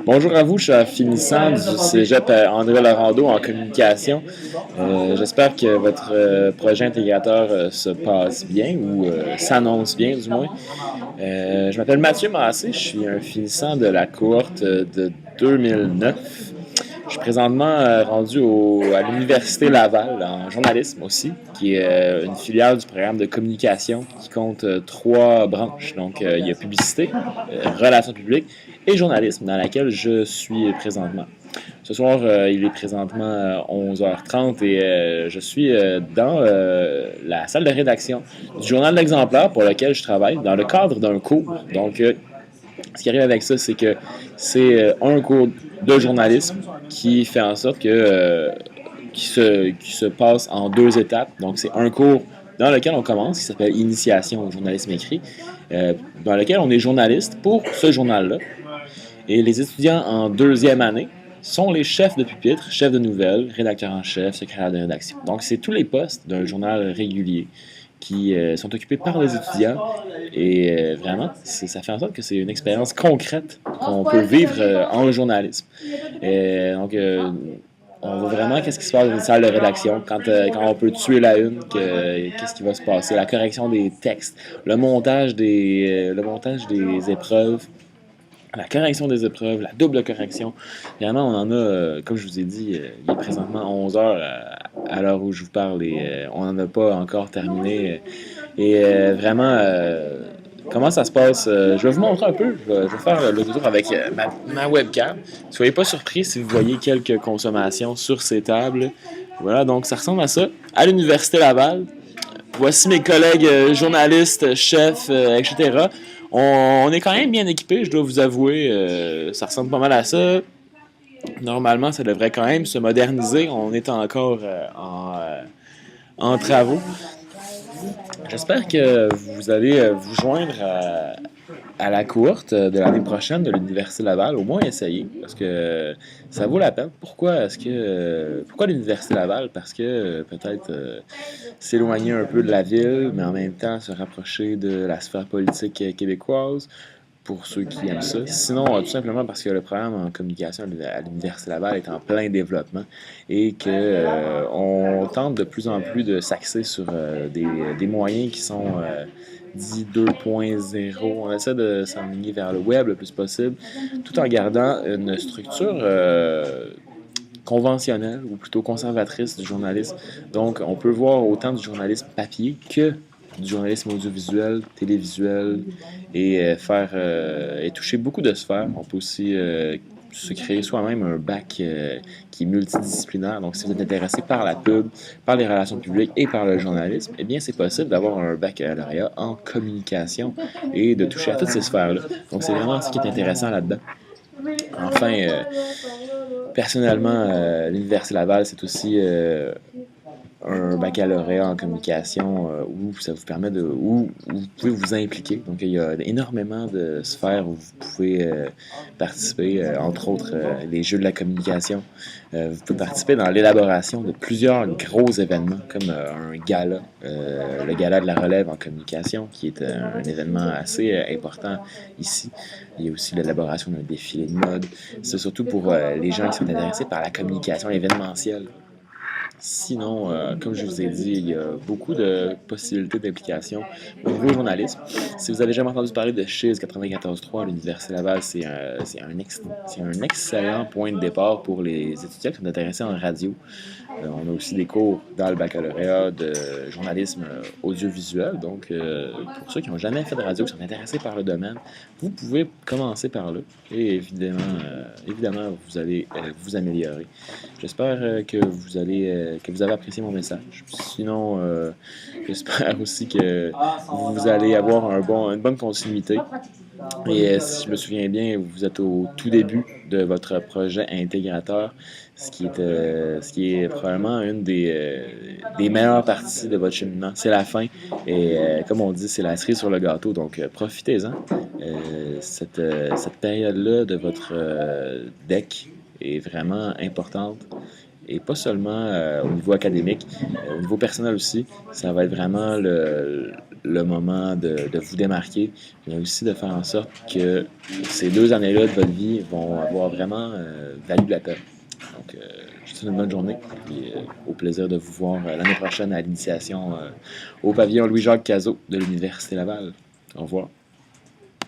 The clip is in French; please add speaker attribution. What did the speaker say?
Speaker 1: Bonjour à vous, je suis finissant du cégep André Laurando en communication. J'espère que votre projet intégrateur se passe bien ou s'annonce bien du moins. Je m'appelle Mathieu Massé, je suis un finissant de la cohorte de 2009. Je suis présentement rendu à l'Université Laval en journalisme aussi, qui est une filiale du programme de communication qui compte trois branches. Donc, il y a publicité, relations publiques et journalisme, dans laquelle je suis présentement. Ce soir, il est présentement 11h30 et je suis dans la salle de rédaction du journal L'Exemplaire pour lequel je travaille dans le cadre d'un cours. Donc, ce qui arrive avec ça, c'est que c'est un cours de journalisme qui fait en sorte que qui se passe en deux étapes. Donc, c'est un cours dans lequel on commence, qui s'appelle Initiation au journalisme écrit, dans lequel on est journaliste pour ce journal-là. Et les étudiants en deuxième année sont les chefs de pupitre, chefs de nouvelles, rédacteurs en chef, secrétaire de rédaction. Donc, c'est tous les postes d'un journal régulier qui sont occupés par les étudiants. Et vraiment, ça fait en sorte que c'est une expérience concrète qu'on peut vivre en journalisme. Donc, on voit vraiment qu'est-ce qui se passe dans une salle de rédaction, quand on peut tuer la une, qu'est-ce qui va se passer, la correction des textes, le montage des épreuves, la correction des épreuves, la double correction. Vraiment, on en a, comme je vous ai dit, il est présentement 11 heures à l'heure où je vous parle et on n'en a pas encore terminé. Et vraiment, comment ça se passe? Je vais vous montrer un peu. Je vais faire le tour avec ma webcam. Soyez pas surpris si vous voyez quelques consommations sur ces tables. Voilà, donc ça ressemble à ça. À l'Université Laval, voici mes collègues journalistes, chefs, etc. On est quand même bien équipés, je dois vous avouer. Ça ressemble pas mal à ça. Normalement, ça devrait quand même se moderniser. On est encore en travaux. J'espère que vous allez vous joindre à la cohorte de l'année prochaine de l'Université Laval, au moins essayer, parce que ça vaut la peine. Pourquoi l'Université Laval? Parce que peut-être s'éloigner un peu de la ville, mais en même temps se rapprocher de la sphère politique québécoise, pour ceux qui aiment ça. Sinon, tout simplement parce que le programme en communication à l'Université Laval est en plein développement et qu'on tente de plus en plus de s'axer sur des moyens qui sont dits 2.0. On essaie de s'enligner vers le web le plus possible, tout en gardant une structure conventionnelle, ou plutôt conservatrice du journalisme. Donc, on peut voir autant du journalisme papier que du journalisme audiovisuel, télévisuel, et et toucher beaucoup de sphères. On peut aussi se créer soi-même un bac qui est multidisciplinaire. Donc, si vous êtes intéressé par la pub, par les relations publiques et par le journalisme, eh bien, c'est possible d'avoir un baccalauréat en communication et de toucher à toutes ces sphères-là. Donc, c'est vraiment ce qui est intéressant là-dedans. Enfin, personnellement, l'Université Laval, c'est aussi un baccalauréat en communication où ça vous permet où vous pouvez vous impliquer. Donc, il y a énormément de sphères où vous pouvez participer, entre autres les jeux de la communication. Vous pouvez participer dans l'élaboration de plusieurs gros événements, comme un gala, le gala de la relève en communication, qui est un événement assez important ici. Il y a aussi l'élaboration d'un défilé de mode. C'est surtout pour les gens qui sont intéressés par la communication événementielle. Sinon, comme je vous ai dit, il y a beaucoup de possibilités d'implication au niveau journalisme. Si vous avez jamais entendu parler de Chiz 94.3 à l'Université Laval, c'est un excellent point de départ pour les étudiants qui sont intéressés en radio. On a aussi des cours dans le baccalauréat de journalisme audiovisuel. Donc, pour ceux qui n'ont jamais fait de radio, qui sont intéressés par le domaine, vous pouvez commencer par là. Et évidemment, vous allez vous améliorer. J'espère que vous avez apprécié mon message. Sinon, j'espère aussi que vous allez avoir une bonne continuité. Et si je me souviens bien, vous êtes au tout début de votre projet intégrateur, ce qui est probablement une des meilleures parties de votre cheminement. C'est la fin. Et comme on dit, c'est la cerise sur le gâteau. Donc, profitez-en. Cette période-là de votre deck est vraiment importante. et pas seulement au niveau académique, au niveau personnel aussi. Ça va être vraiment le moment de vous démarquer, mais aussi de faire en sorte que ces 2 années-là de votre vie vont avoir vraiment valu la peine. Donc, je vous souhaite une bonne journée et au plaisir de vous voir l'année prochaine à l'initiation au pavillon Louis-Jacques Cazot de l'Université Laval. Au revoir.